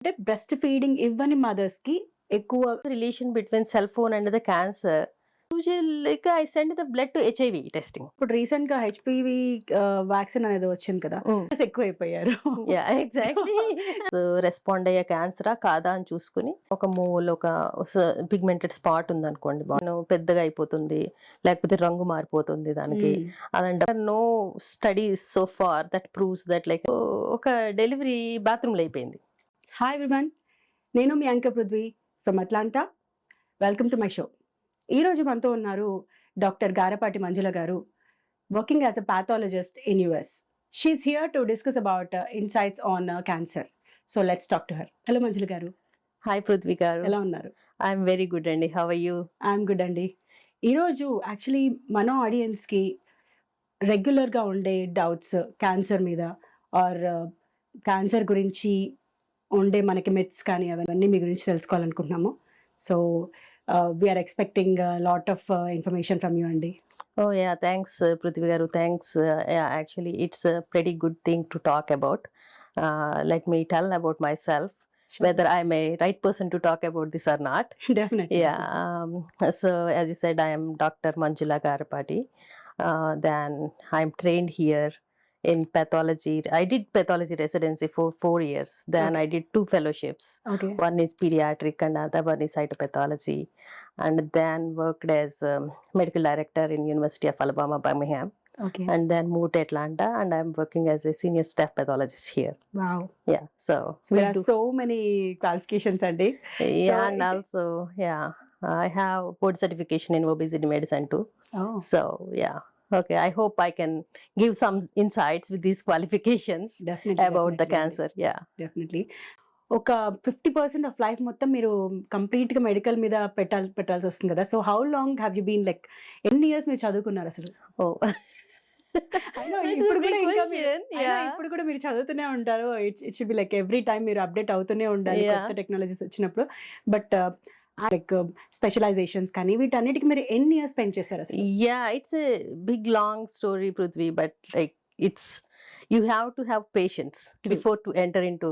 అంటే breast feeding ఇవ్వని mothers కి ఎక్కువ relation between cell phone and the cancer. Usually, like I send the blood to HIV testing. ఇప్పుడు recent గా HPV vaccine అనేది వచ్చింది కదా, ఎక్కువ అయిపోయారు. Yeah exactly. రెస్పాండ్ అయ్యే క్యాన్సరా కాదా అని చూసుకుని ఒక మోల్ ఒక పిగ్మెంటెడ్ స్పాట్ ఉంది అనుకోండి, పెద్దగా అయిపోతుంది లేకపోతే రంగు మారిపోతుంది దానికి. అలాంటి no studies so far that proves that like ఒక డెలివరీ బాత్రూమ్ లో అయిపోయింది. హాయ్ ఎవ్రీవన్, నేను మీ యాంకర్ Prithvi from Atlanta. Welcome to my show. ఈరోజు మనతో ఉన్నారు డాక్టర్ గారపాటి మంజుల గారు, working as a pathologist in US. She's here to discuss about insights on cancer. So let's talk to her. Hello Manjula గారు. హాయ్ పృథ్వీ గారు, ఎలా ఉన్నారు? ఐఎమ్ వెరీ గుడ్ అండి. How are you? I'm good అండి. ఈరోజు యాక్చువల్లీ మన ఆడియన్స్కి రెగ్యులర్గా ఉండే డౌట్స్ క్యాన్సర్ మీద ఆర్ క్యాన్సర్ గురించి ఉండే మనకి మిత్స్ కానీ అవన్నీ మీ గురించి తెలుసుకోవాలనుకుంటున్నాము. So we are expecting lot of information from you అండి. Oh yeah, thanks Prithvi garu. Thanks. Yeah, actually, it's a pretty good thing to talk about. Let me tell about myself, whether I'm a right person to talk about this or not. Definitely. Yeah. So as you said, I am Dr. Manjula Garapati. Then I'm trained here in pathology. I did pathology residency for 4 years. Then I did 2 fellowships. Okay. One is pediatric and other one is cytopathology. And then worked as medical director in University of Alabama, Birmingham. Okay. And then moved to Atlanta and I'm working as a senior staff pathologist here. Wow. Yeah. So there are so many qualifications అండి. yeah, and also, yeah, I have board certification in obesity medicine too. Oh. So yeah. Okay, I hope I can give some insights with these qualifications Definitely, about the definitely. cancer. Yeah. Definitely. ఒక 50% of life మొత్తం మీరు కంప్లీట్గా medical మీద పెట్టాల్సి వస్తుంది కదా. So how long have you been, like ఎన్ని years మీరు చదువుకున్నారు అసలు? Oh. ఇప్పుడు కూడా మీరు చదువుతూనే ఉంటారు. It should be like every time మీరు అప్డేట్ అవుతూనే ఉండాలి కొత్త టెక్నాలజీస్ వచ్చినప్పుడు. బట్ లైక్ స్పెషలైజేషన్స్ కానీ వీటన్నిటికి మీరు ఎన్ని ఇయర్స్ స్పెండ్ చేశారు అసలు? Yeah, it's a big long story, Prithvi, but like it's you have to have patience before to enter into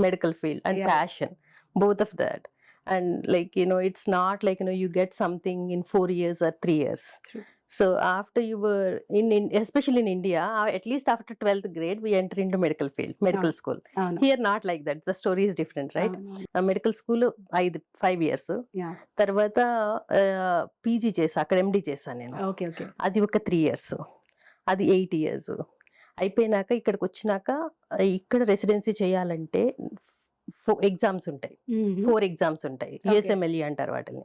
medical field and passion, both of that. And like it's not like you get something in 4 years or 3 years. True. So after you were in especially in India, at least after 12th grade we enter into medical field, medical school. Here not like that, the story is different, right? Medical school 5 years. తర్వాత PG చేసా, అక్కడ ఎండి చేశాను నేను. Okay okay. అది ఒక 3 years, అది 8 years. అయిపోయినాక ఇక్కడికి వచ్చినాక ఇక్కడ రెసిడెన్సీ చేయాలంటే 4 ఎగ్జామ్స్ ఉంటాయి. 4 ఎగ్జామ్స్ ఉంటాయి, యుఎస్ఎంఎల్ఈ అంటారు వాటిని.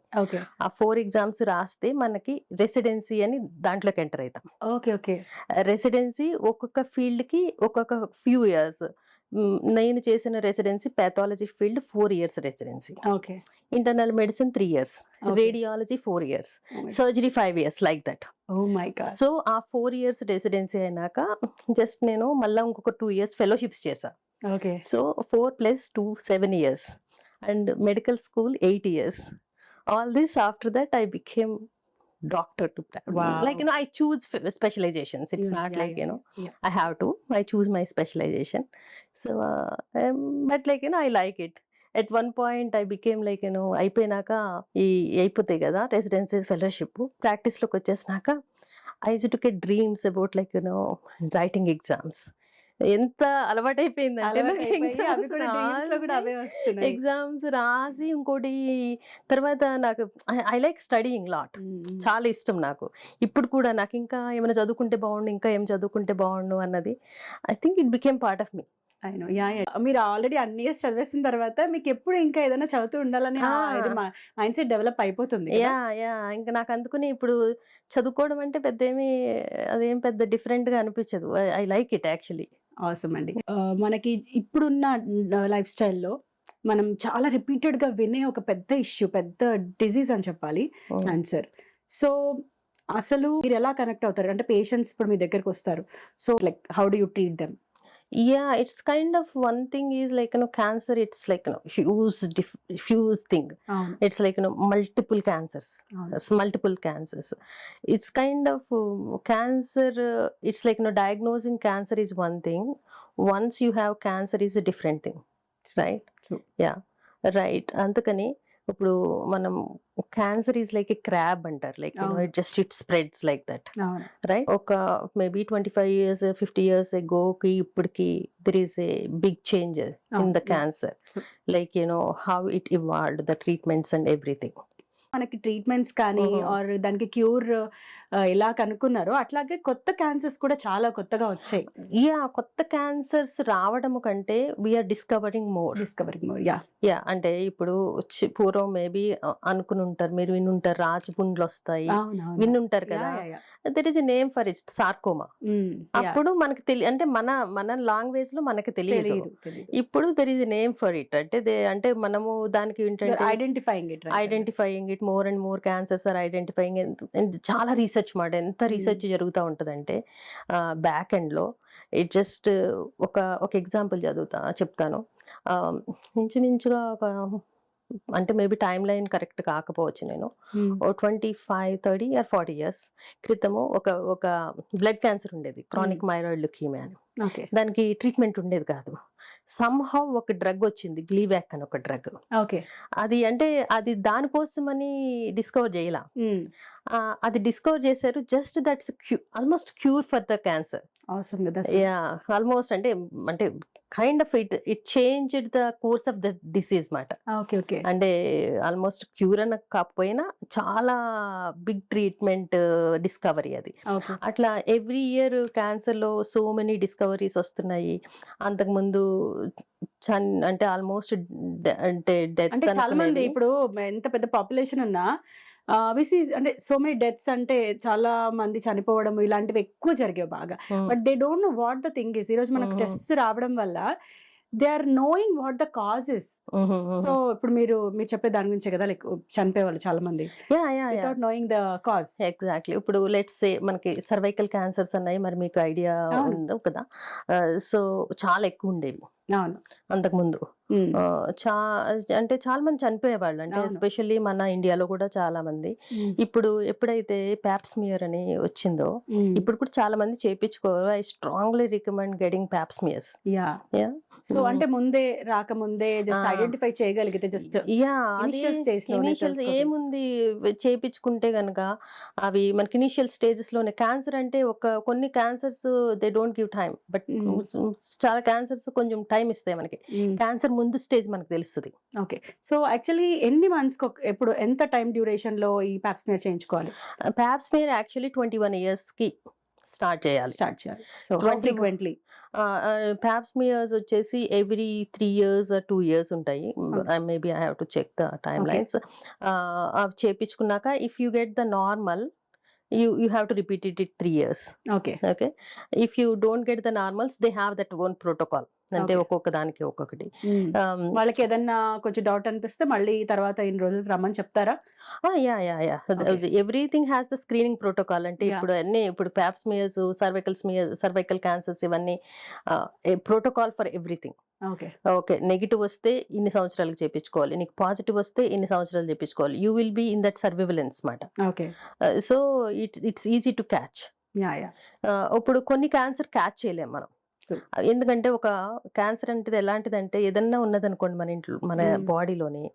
ఆ 4 ఎగ్జామ్స్ రాస్తే మనకి రెసిడెన్సీ అని దాంట్లోకి ఎంటర్ అవుతాం. Okay okay. రెసిడెన్సీ ఒక్కొక్క ఫీల్డ్ కి ఒక్కొక్క ఫ్యూ ఇయర్స్. నేను చేసిన residency pathology field 4 years residency. Okay. Internal medicine 3 years, radiology 4 years, surgery 5 years, like that. Oh my God. So ఆ 4 years రెసిడెన్సీ అయినాక జస్ట్ నేను మళ్ళీ ఇంకొక 2 years ఫెలోషిప్స్ చేశా. Okay. So 4 + 2 7 years and medical school 8 years. All this after that I became doctor to practice. Wow. Like I choose specializations. It's not like I have to. I choose my specialization. So but like I like it. At one point I became like అయిపోయినాక అయిపోతాయి కదా residency fellowship, practice లోకి వచ్చేసినాక I used to get dreams about like writing exams. ఎంత అలవాటు అయిపోయిందంటే exams రాసి ఇంకోటి తర్వాత నాకు ఐ లైక్ స్టడీయింగ్ లాట్, చాలా ఇష్టం నాకు. ఇప్పుడు కూడా నాకు ఇంకా ఏమైనా చదువుకుంటే బాగుండు, ఇంకా ఏం చదువుకుంటే బాగుండు అన్నది I think it became part of me. మీరు ఆల్రెడీ అన్ని ఇయర్స్ చదివేసిన తర్వాత మీకు ఎప్పుడు ఇంకా ఏదైనా చదువుతూ ఉండాలని మైండ్ సెట్ డెవలప్ అయిపోతుంది. ఇంకా నాకు అందుకుని ఇప్పుడు చదువుకోవడం అంటే అదేం పెద్ద డిఫరెంట్ గా అనిపించదు. I like it actually. Awesome అండి. మనకి ఇప్పుడున్న లైఫ్ స్టైల్లో మనం చాలా రిపీటెడ్ గా వినే ఒక పెద్ద ఇష్యూ, పెద్ద డిజీజ్ అని చెప్పాలి, క్యాన్సర్. సో అసలు మీరు ఎలా కనెక్ట్ అవుతారు అంటే పేషెంట్స్ ఇప్పుడు మీ దగ్గరకు వస్తారు, so like how do you treat them? Yeah, it's kind of one thing is like cancer, it's like huge thing. It's like multiple cancers. Multiple cancers. It's kind of cancer, it's like diagnosing cancer is one thing, once you have cancer is a different thing. Right. True. Yeah, right. అందుకని ఇప్పుడు మనం cancer is like a crab అంటారు, like అవును. It spreads like that, అవును. Right? ఒక maybe 25 years 50 years ఎగోకి ఇప్పటికి there is a big change in the Yeah. Cancer, True. Like how it evolved, the treatments and everything. మనకి treatments కానీ or దానికి cure ఎలా కనుక్కున్నారో అట్లాగే కొత్త క్యాన్సర్స్ కూడా చాలా కొత్తగా వచ్చాయి. యా, కొత్త క్యాన్సర్స్ రావడం కంటే we are discovering more. Discovering more. Yeah. Yeah, అంటే ఇప్పుడు పూర్వం మేబీ అనుకుని ఉంటారు, మీరు వినుంటారు, రాజపుండ్లు వస్తాయి, అవునవును. వినుంటారు యా, కదా. Yeah, yeah. There is a name for it, sarcoma. Yeah. అప్పుడు మనకి అంటే మన లాంగ్వేజ్ లో మనకి తెలియదు. తెలీదు. తెలీదు. ఇప్పుడు there is a name for it, అంటే మనము దానికి ఏంటంటే identifying it. Identifying it, more and more cancers are identifying. చాలా రీసెర్చ్ మాట, ఎంత రీసెర్చ్ జరుగుతూ ఉంటుందంటే బ్యాక్ ఎండ్ లో. ఇట్ జస్ట్ ఒక ఎగ్జాంపుల్ చెప్తాను. ఇంచుమించుగా అంటే మేబీ టైం లైన్ కరెక్ట్ కాకపోవచ్చు, నేను 25, 30 or 40 years క్రితము ఒక బ్లడ్ క్యాన్సర్ ఉండేది, క్రానిక్ మైరాయిడ్ లుకీమియా అని. ఓకే. దానికి ట్రీట్మెంట్ ఉండేది కాదు. సమ్హౌ ఒక డ్రగ్ వచ్చింది, గ్లీవాక్ అని ఒక డ్రగ్. ఓకే. అది దానికోసమని డిస్కవర్ చేయలా. అది డిస్కవర్ చేశారు, just that's almost cure for the cancer. అవసరం కదా. యా, ఆల్మోస్ట్ అంటే kind of it changed the course of the disease మాట. ఓకే. ఓకే. అంటే ఆల్మోస్ట్ క్యూర్ అని కాకపోయినా చాలా బిగ్ ట్రీట్మెంట్ డిస్కవరీ అది. ఓకే. అట్లా ఎవ్రీ ఇయర్ క్యాన్సర్ లో సో మెనీ డిస్కవరీస్ వస్తున్నాయి. అంతకుముందు అంటే ఆల్మోస్ట్ అంటే డెత్ అంటే చాలా మంది ఇప్పుడు ఎంత పెద్ద పాపులేషన్ ఉన్నా అంటే సో మెనీ డెత్స్, అంటే చాలా మంది చనిపోవడం ఇలాంటివి ఎక్కువ జరిగాయి బాగా. But they don't know what the thing is. ఈరోజు మనకు టెస్ట్ రావడం వల్ల they are knowing what the cause is. So ఇప్పుడు మీరు చెప్పే దాని గురించే కదా, లైక్ చనిపోయే వాళ్ళు చాలా మంది without knowing the cause. Exactly. ఇప్పుడు లెట్స్ సే మనకి సర్వైకల్ క్యాన్సర్స్ అన్నాయి, మరి మీకు ఐడియా ఉందో కదా. సో చాలా ఎక్కువ ఉండేవి అంతకుముందు. అంటే చాలా మంది చనిపోయేవాళ్ళు, అంటే ఎస్పెషల్లీ మన ఇండియాలో కూడా చాలా మంది. ఇప్పుడు ఎప్పుడైతే ప్యాప్స్మియర్ అని వచ్చిందో, ఇప్పుడు కూడా చాలా మంది చేయించుకోరు. I strongly recommend getting pap smears. So అంటే ముందే రాకముందే జస్ట్ ఐడెంటిఫై చేయగలిగితే, జస్ట్ ఇనీషియల్స్ ఏముంది చేయించుకుంటే గనక అవి మనకి ఇనీషియల్ స్టేజెస్ లోనే. క్యాన్సర్ అంటే కొన్ని cancers they don't give time, but చాలా క్యాన్సర్స్ కొంచెం టైం ఇస్తాయి మనకి. క్యాన్సర్ ముందు స్టేజ్ మనకు తెలుస్తుంది. ఓకే. సో యాక్చువల్లీ ఎన్ని మంత్స్ ఎప్పుడు ఎంత టైం డ్యూరేషన్ లో ఈ ప్యాప్స్మియర్ చేయించుకోవాలి? ప్యాప్స్మియర్ యాక్చువల్లీ 21 years కి స్టార్ట్ చేయాలి. సో ఫ్రీక్వెంట్లీ ప్యాప్స్మియర్స్ వచ్చేసి ఎవ్రీ 3 years or 2 years ఉంటాయి. Maybe I have to check the timelines. అవి చేపించుకున్నాక if you get the normal, you have to repeat it 3 years. Okay. If you don't get the normals, they have that own protocol. అంటే ఒక్కొక్క దానికి ఒక్కొక్కటి. వాళ్ళకి ఏదన్నా కొంచెం doubt అనిపిస్తే మళ్ళీ తర్వాత ఇన్ని రోజులు రమ్మని చెప్తారా? Yeah, everything has the screening protocol. అంటే ఇప్పుడు ప్యాప్స్మియర్స్, సర్వైకల్ క్యాన్సర్స్, ఇవన్నీ protocol for everything. Okay, negative వస్తే ఇన్ని సంవత్సరాలకు చేయించుకోవాలి, నీకు పాజిటివ్ వస్తే ఇన్ని సంవత్సరాలు చేయించుకోవాలి. You will be in that surveillance మాట. So it's easy to catch. ఇప్పుడు కొన్ని క్యాన్సర్ క్యాచ్ చేయలేము మనం, ఎందుకంటే ఒక క్యాన్సర్ అంటే ఎలాంటిదంటే ఏదన్నా ఉన్నదనుకోండి మన ఇంట్లో, మన బాడీలోని,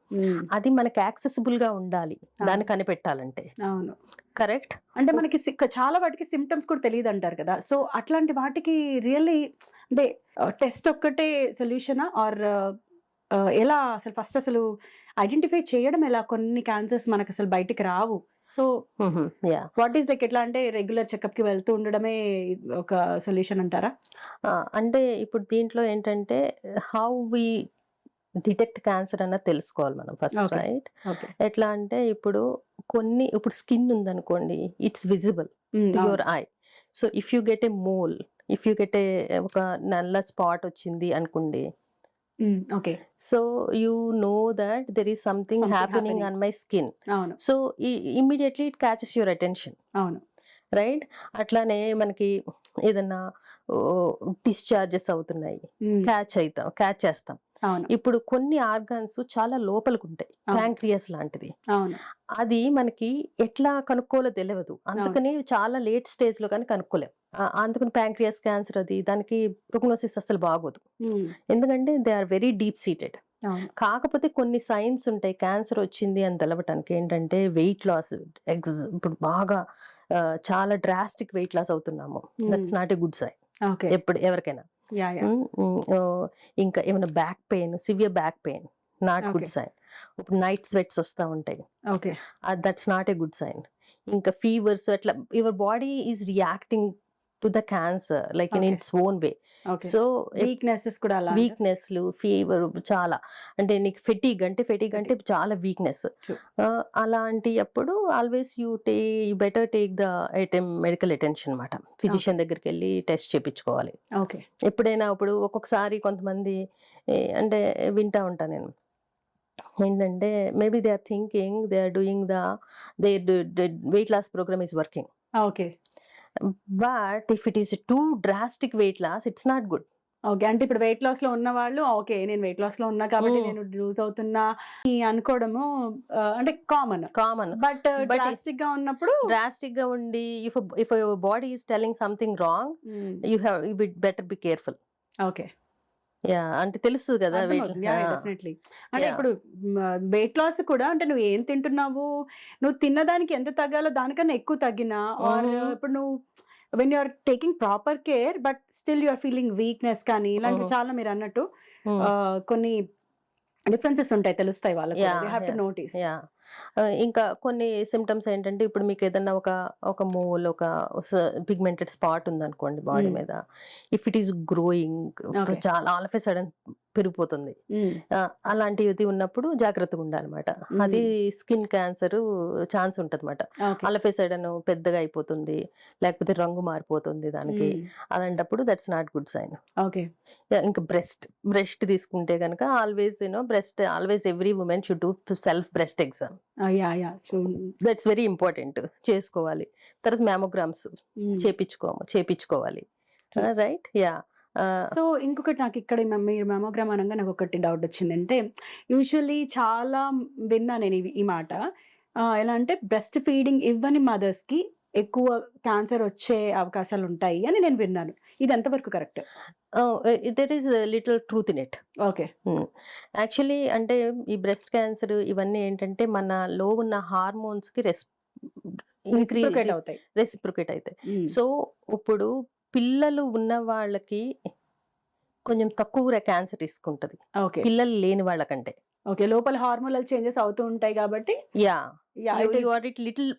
అది మనకి యాక్సెసిబుల్ గా ఉండాలి దాన్ని కనిపెట్టాలంటే. అవును, కరెక్ట్. అంటే మనకి చాలా వాటికి సిమ్టమ్స్ కూడా తెలియదు అంటారు కదా. సో అట్లాంటి వాటికి రియల్లీ అంటే టెస్ట్ ఒక్కటే సొల్యూషనా, ఆర్ ఎలా అసలు ఫస్ట్ అసలు ఐడెంటిఫై చేయడం ఎలా? కొన్ని క్యాన్సర్స్ మనకు అసలు బయటికి రావు. సో వాట్ ఈస్ లైక్, ఎట్లా అంటే రెగ్యులర్ చెకప్ కి వెళ్తూ ఉండడమే ఒక సొల్యూషన్ అంటారా? అంటే ఇప్పుడు దీంట్లో ఏంటంటే హౌ వి డిటెక్ట్ క్యాన్సర్ అన్నది తెలుసుకోవాలి మనం ఫస్ట్, రైట్? ఎట్లా అంటే ఇప్పుడు స్కిన్ ఉందనుకోండి, it's visible to your I. So if you get a mole, if you get a ఒక నల్ల స్పాట్ వచ్చింది అనుకోండి, so you know that there is something happening on my skin. So immediately it catches your attention, right? అట్లానే మనకి ఏదన్నా discharges అవుతున్నాయి, catch చేస్తాం. అవును. ఇప్పుడు కొన్ని ఆర్గాన్స్ చాలా లోపలికి ఉంటాయి, అవును. ప్యాంక్రియాస్ లాంటిది. అవును. అది మనకి ఎట్లా కనుక్కోవాలో తెలియదు, అందుకని చాలా లేట్ స్టేజ్ లో కానీ కనుక్కోలేం. అందుకని ప్యాంక్రియాస్ క్యాన్సర్ అది దానికి ప్రోగ్నోసిస్ అసలు బాగోదు, హ్మ్. ఎందుకంటే they are very deep seated. అవును. కాకపోతే కొన్ని సైన్స్ ఉంటాయి క్యాన్సర్ వచ్చింది అని తెలవటానికి. ఏంటంటే వెయిట్ లాస్, ఇప్పుడు బాగా చాలా డ్రాస్టిక్ వెయిట్ లాస్ అవుతున్నాము, that's not a good sign okay. ఎప్పుడు ఎవరికైనా. యాహ్! యాహ్! ఇంకా ఏమైనా back pain, severe back pain, not okay. Good sign. ఇప్పుడు నైట్ స్వెట్స్ వస్తూ ఉంటాయి, okay. That's not a good sign. ఇంకా ఫీవర్స్, అట్లా your body is reacting to the cancer like in okay. Its own way. Okay. So weaknesses కూడా అలా అంటారా? వీక్నెస్లు, fever చాలా, అంటే నీకు ఫెటీగ్ అంటే చాలా వీక్నెస్. ట్రూ. అలాంటి అప్పుడు always you better take the medical attention అనమాట. ఫిజిషియన్ దగ్గరికి వెళ్ళి టెస్ట్ చేయించుకోవాలి ఓకే. ఎప్పుడైనా. ఇప్పుడు ఒక్కొక్కసారి కొంతమంది అంటే వింటా ఉంటాను నేను, ఏంటంటే maybe they are thinking they are doing they weight loss program is working, okay. But if it is too drastic weight loss it's not good. Okay. అంటే ఇప్పుడు వెయిట్ లాస్‌లో ఉన్నవాళ్ళు ఓకే. నేను వెయిట్ లాస్‌లో ఉన్నా కాబట్టి నేను లూజ్ అవుతున్నా అని అనుకోవడము అంటే కామన్. కామన్. బట్ బట్ డ్రాస్టిక్‌గా ఉన్నప్పుడు డ్రాస్టిక్ గా ఉండి if your body is telling something wrong, you better be careful. Okay. అంటే తెలుస్తుంది కదా వెయిట్. అర్థమవుతుంది. యాహ్! డెఫినెట్‌లీ. అంటే ఇప్పుడు వెయిట్ లాస్ కూడా అంటే నువ్వు ఏం తింటున్నావు, నువ్వు తిన్నదానికి ఎంత తగ్గాలో దానికన్నా ఎక్కువ తగ్గినా ఆర్ ఇప్పుడు నువ్వు when you are taking proper care but still you are feeling weakness కానీ ఇలాంటివి చాలా మీరన్నట్టు కొన్ని డిఫరెన్సెస్ ఉంటాయి, తెలుస్తాయి వాళ్ళకి కూడా. They have to notice. ఇంకా కొన్ని సిమ్టమ్స్ ఏంటంటే, ఇప్పుడు మీకు ఏదన్నా ఒక మోల్, ఒక పిగ్మెంటెడ్ స్పాట్ ఉందనుకోండి బాడీ మీద, if it is growing Okay. చాలా ఆల్ ఆఫ్ ఎ సడన్ పెరిగిపోతుంది, అలాంటిది ఉన్నప్పుడు జాగ్రత్తగా ఉండాలన్నమాట. అది స్కిన్ క్యాన్సర్ ఛాన్స్ ఉంటుంది అనమాట. Okay. All of a sudden పెద్దగా అయిపోతుంది, లేకపోతే రంగు మారిపోతుంది దానికి. అలాంటప్పుడు that's not good sign. Okay. ఇంకా బ్రెస్ట్ తీసుకుంటే కనుక always breast always every woman should do self breast exam. Yeah! Yeah! True. That's very important, చేసుకోవాలి. తర్వాత మ్యామోగ్రామ్స్ చేపించుకోవాలి, రైట్. సో ఇంకొకటి నాకు ఇక్కడ మీరు మెమోగ్రామ్ అనగా నాకు ఒకటి డౌట్ వచ్చింది. అంటే యూజువల్లీ చాలా విన్నా నేను ఈ మాట. ఎలా అంటే బ్రెస్ట్ ఫీడింగ్ ఇవ్వని మదర్స్‌కి ఎక్కువ క్యాన్సర్ వచ్చే అవకాశాలు ఉంటాయి అని నేను విన్నాను. ఇది ఎంతవరకు correct? That is little truth in it. Okay. Actually అంటే ఈ బ్రెస్ట్ క్యాన్సర్ ఇవన్నీ ఏంటంటే మనలో ఉన్న హార్మోన్స్ కి రెసిప్రొకేట్ అవుతాయి. రెసిప్రొకేట్ అవుతాయి. సో ఇప్పుడు పిల్లలు ఉన్న వాళ్ళకి కొంచెం తక్కువ క్యాన్సర్ రిస్క్ ఉంటుంది, ఓకే. పిల్లలు లేని వాళ్ళకంటే. ఓకే. లోపల హార్మోనల్ చేంజెస్ అవుతూ ఉంటాయి కాబట్టి You are it little,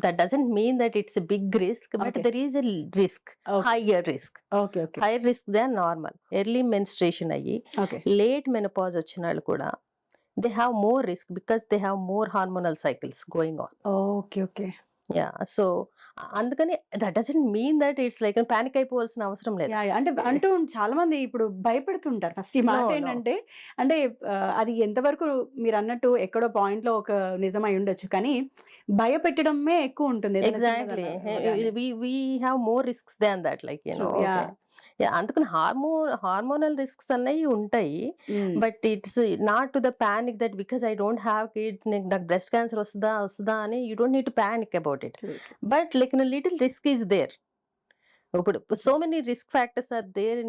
that doesn't mean that it's a big risk, but Okay. there is a risk, Okay. higher risk, okay. Okay. higher risk than normal. Early menstruation అయ్యి okay. late menopause వచ్చిన వాళ్ళు కూడా they have more risk because they have more hormonal cycles going on. Okay. Okay. So అందుకని that doesn't mean that it's like panic అయిపోవాల్సిన అవసరం లేదు. Yeah! Yeah! అంటే అంటూ చాలా మంది ఇప్పుడు భయపెడుతుంటారు. ఫస్ట్ ఈ మాట No. ఏంటంటే అంటే అది ఎంతవరకు మీరన్నట్టు ఎక్కడో పాయింట్‌లో ఒక నిజమై ఉండొచ్చు. కానీ భయపెట్టడమే ఎక్కువ ఉంటుంది. ఏదైనా exactly, చిన్నదన్నా we have more risks than that, like True. Yeah. అందుకని హార్మోనల్ రిస్క్స్ అన్నవి ఉంటాయి, but it's not to the panic that because I don't have kids నాకు బ్రెస్ట్ క్యాన్సర్ వస్తుందా అని you don't need to panic about it. But like little risk is there. ఇప్పుడు so many risk factors are there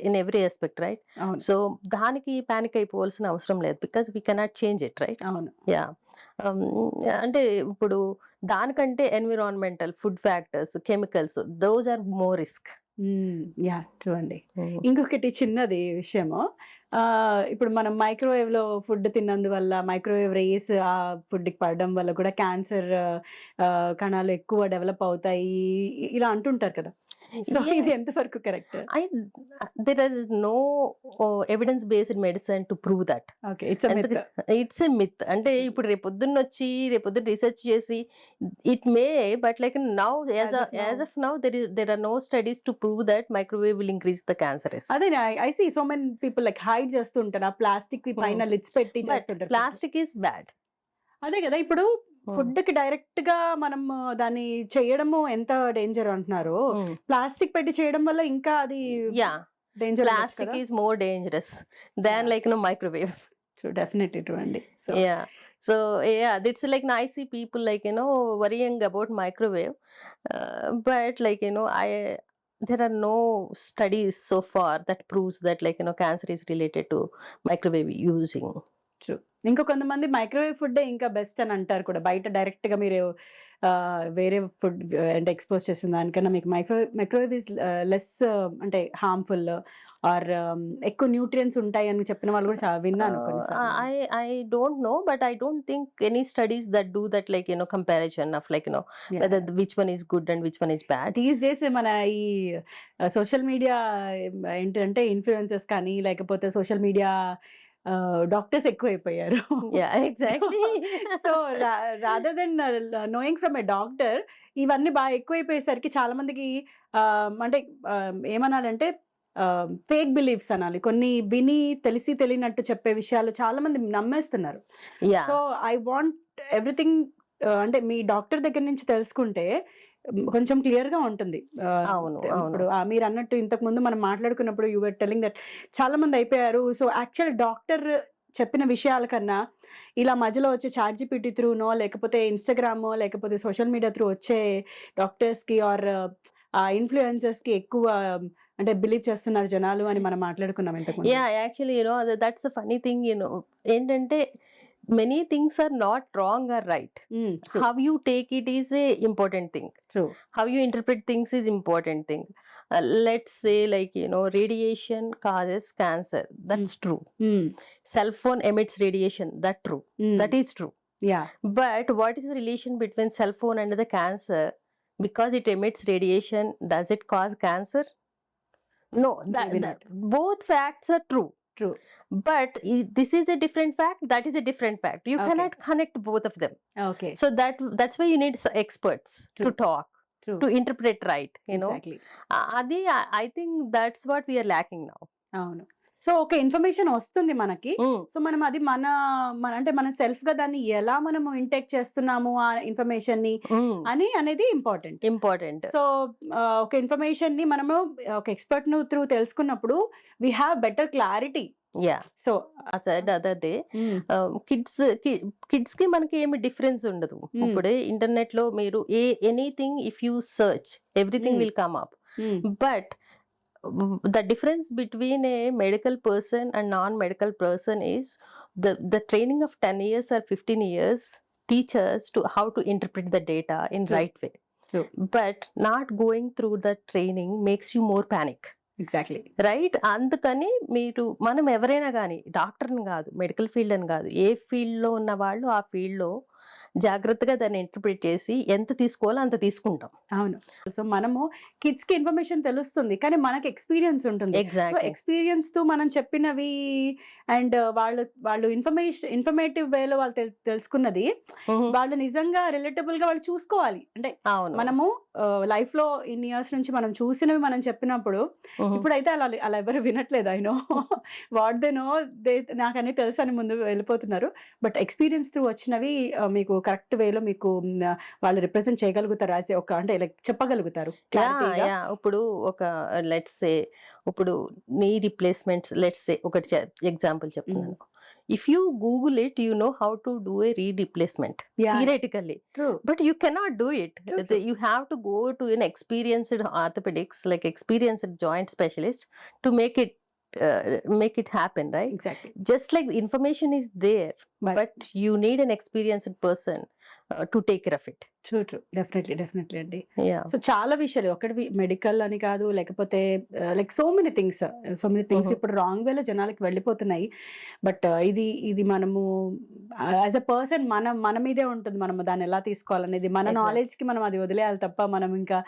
in every aspect, right? అవును. So దానికి panic అయిపోవాల్సిన అవసరం లేదు, because we cannot change it, right? అవును. అంటే ఇప్పుడు దానికంటే environmental, food factors, chemicals, those are more risk. Yeah! True అండి. ఇంకొకటి చిన్నది విషయము. ఇప్పుడు మనం మైక్రోవేవ్‌లో ఫుడ్ తిన్నందువల్ల మైక్రోవేవ్ రేస్ ఆ ఫుడ్‌కి పడడం వల్ల కూడా క్యాన్సర్ కణాలు ఎక్కువ డెవలప్ అవుతాయి. ఇలా అంటుంటారు కదా! సో ఇది ఎంతవరకు correct? There is no evidence based medicine to prove that. Okay. It's a myth. అంటే ఇప్పుడు రేపొద్దున్న రీసెర్చ్ చేసి it may, but like now as of now there are no studies to prove that microwave will increase the cancer risk. అదే I see so many people like hide చేస్తుంటారు. ఆ plastic పైన lids పెట్టి చేస్తుంటారు. Plastic is bad. అదే కదా! ఇప్పుడు ఫుడ్‌కి డైరెక్ట్‌గా మనం దాన్ని చేయడము ఎంత డేంజర్ అంటున్నారో, ప్లాస్టిక్ పెట్టి చేయడం వల్ల ఇంకా అది danger plastic is more dangerous than Yeah. Like microwave. Definitely true అండి. So Yeah. So yeah, that's like I see people like worrying about microwave, but like there are no studies so far that proves that like cancer is related to microwave using. True. ఇంకా కొంతమంది microwave ఫుడ్డే ఇంకా best అని అంటారు కూడా. బయట డైరెక్ట్‌గా మీరు వేరే ఫుడ్ అంటే ఎక్స్‌పోజ్ చేసిన దానికన్నా మీకు మైక్రోవేవ్ ఈస్ లెస్ అంటే హార్మ్‌ఫుల్ ఆర్ ఎక్కువ న్యూట్రియంట్స్ ఉంటాయని చెప్పిన వాళ్ళు కూడా విన్నాను కొన్నిసార్లు. I don't know, but I don't think any studies that do that like comparison of like whether which one is good and which one is bad. These days మన ఈ social media ఏంటంటే influencers కానీ లేకపోతే social media doctors ఎక్కువైపోయారు. Yeah, exactly. So rather than knowing from a doctor ఇవన్నీ బాగా ఎక్కువైపోయేసరికి చాలా మందికి అంటే ఏమనాలంటే ఫేక్ బిలీఫ్స్ అనాలి. కొన్ని విని తెలిసి తెలియనట్టు చెప్పే విషయాలు చాలా మంది నమ్మేస్తున్నారు. Yeah. So I want everything అంటే మీ డాక్టర్ దగ్గర నుంచి తెలుసుకుంటే కొంచెం క్లియర్ గా ఉంటుంది. అవును, ఇప్పుడు మీరు అన్నట్టు ఇంతకు ముందు మనం మాట్లాడుకున్నప్పుడు యు వర్ టెల్లింగ్ దట్ చాలా మంది అయిపోయారు. సో యాక్చువల్ డాక్టర్ చెప్పిన విషయాల కన్నా ఇలా మధ్యలో వచ్చే చాట్‌జిపిటి త్రూనో లేకపోతే ఇన్‌స్టాగ్రామో లేకపోతే సోషల్ మీడియా త్రూ వచ్చే డాక్టర్స్‌కి ఆర్ ఇన్‌ఫ్లుయెన్సర్స్‌కి ఎక్కువ అంటే బిలీవ్ చేస్తున్నారు జనాలు అని మనం మాట్లాడుకున్నాం ఇంతకు ముందు. Yeah, actually that's the funny thing ఏంటంటే many things are not wrong or right. True. How you take it is a important thing. True. How you interpret things is important thing. Let's say like radiation causes cancer, that's true. Cell phone emits radiation, that true. That is true. Yeah. But what is the relation between cell phone and the cancer? Because it emits radiation, does it cause cancer? No, Maybe not. both facts are true. True. But this is a different fact, that is a different fact. You Okay. cannot connect both of them. Okay. So that's why you need experts to True. talk, True. to interpret right, Exactly. Adi, I think that's what we are lacking now. అవును. So ఒక information వస్తుంది మనకి. So మనం అది మన అంటే మన self గా దాన్ని ఎలా మనము ఇంటేక్ చేస్తున్నాము ఆ ఇన్ఫర్మేషన్ ని అనేది ఇంపార్టెంట్. సో ఒక ఇన్ఫర్మేషన్ ని మనము ఒక ఎక్స్పర్ట్ ను త్రూ తెలుసుకున్నప్పుడు we have better clarity. Yeah. సో I said the other day, kids కి మనకి ఏమి డిఫరెన్స్ ఉండదు. ఇప్పుడే ఇంటర్నెట్ లో మీరు anything if you search everything will come up. But the difference between a medical person and non-medical person is the training of 10 years or 15 years teach us to how to interpret the data in True. right way. True. But not going through the training makes you more panic. Exactly right. అందుకని మీరు మనం ఎవరైనా కానీ డాక్టర్ని కాదు, medical field అని కాదు, ఏ ఫీల్డ్లో ఉన్న వాళ్ళు ఆ ఫీల్డ్లో జాగ్రత్తగా దాన్ని ఇంటర్ప్రిట్ చేసి ఎంత తీసుకోవాలో అంత తీసుకుంటాం. అవును. సో మనము కిడ్స్ కి ఇన్ఫర్మేషన్ తెలుస్తుంది కానీ మనకి ఎక్స్పీరియన్స్ ఉంటుంది. So exactly. ఎక్స్పీరియన్స్ తో మనం చెప్పినవి అండ్ వాళ్ళు ఇన్ఫర్మేటివ్ వేలో వాళ్ళు తెలుసుకున్నది వాళ్ళు నిజంగా రిలేటబుల్ గా వాళ్ళు చూసుకోవాలి. అంటే అవును. మనము లైఫ్ లో ఇన్ని ఇయర్స్ నుంచి మనం చూసినవి మనం చెప్పినప్పుడు ఇప్పుడైతే అలా ఎవరు వినట్లేదు. I know what they know నాకు అన్ని తెలుసు అని ముందు వెళ్ళిపోతున్నారు. బట్ ఎక్స్పీరియన్స్ త్రూ వచ్చినవి మీకు కరెక్ట్ వేలో మీకు వాళ్ళు రిప్రజెంట్ చేయగలుగుతారు. యాజ్ ఒక అంటే లైక్ చెప్పగలుగుతారు. ఇప్పుడు ఒక లెట్స్ సే ఇప్పుడు నీ రిప్లేస్మెంట్స్ లెట్స్ సే ఒకటి ఎగ్జాంపుల్ చెప్తున్నాను. If you Google it you know how to do a re replacement theoretically, but you cannot do it. You have to go to an experienced orthopedics, like experienced joint specialist to make it happen, right? Exactly. Just like the information is there, but you need an experienced person to take care of it. True definitely అండి. Yeah. So చాలా విషయాలు ఒకటి medical అని కాదు, లేకపోతే like so many things ఇప్పుడు wrong వేలో జనాలకి వెళ్ళిపోతున్నాయి. బట్ ఇది మనము యాజ్ అ పర్సన్ మన మీదే ఉంటుంది. మనం దాన్ని ఎలా తీసుకోవాలనేది మన Exactly. నాలెడ్జ్ కి మనం అది వదిలేయాలి తప్ప మనం ఇంకా